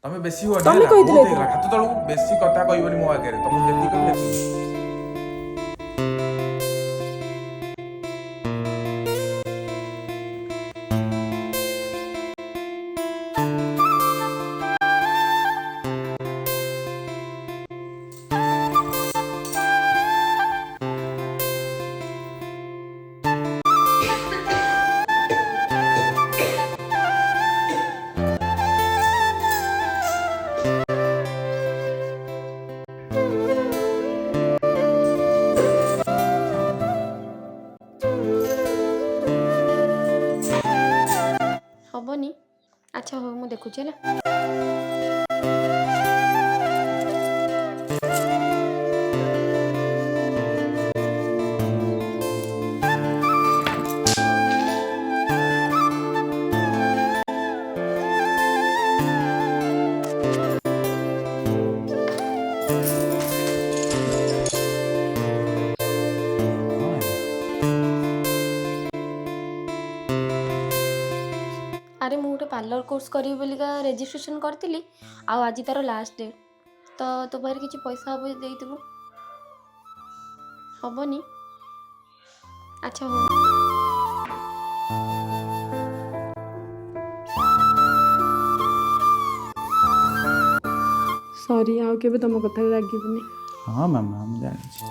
ତମେ ବେଶୀ ହୁଅନି ତମେ ହେଲା, କହିଥିଲ ବହୁତ ଏଥିରେ। ହେଇଗଲା। ହାତ ତଳକୁ ବେଶୀ କଥା କହିବନି ମୋ ଆଗରେ, ତମକୁ ଯେତିକି କହିବି ସେତିକି। ହବନି। ଆଚ୍ଛା ହଉ, ମୁଁ ଦେଖୁଛି ହେଲା। କଣ ହେଲା? ଆରେ ମୁଁ ଗୋଟେ ପାର୍ଲର କୋର୍ସ କରିବି ବୋଲିକା ରେଜିଷ୍ଟ୍ରେସନ୍ କରିଥିଲି, ଆଉ ଆଜି ତାର ଲାଷ୍ଟ ଡେଟ୍। ତ ତୋ ପାଖରେ କିଛି ପଇସା ହବ ଯଦି ଦେଇଥିବୁ। ହବନି। ଆଚ୍ଛା ହଉ। ସରି, ଆଉ କେବେ ତମ କଥାରେ ରାଗିବିନି। ହଁ ମାମା, ମୁଁ ଜାଣିଛି।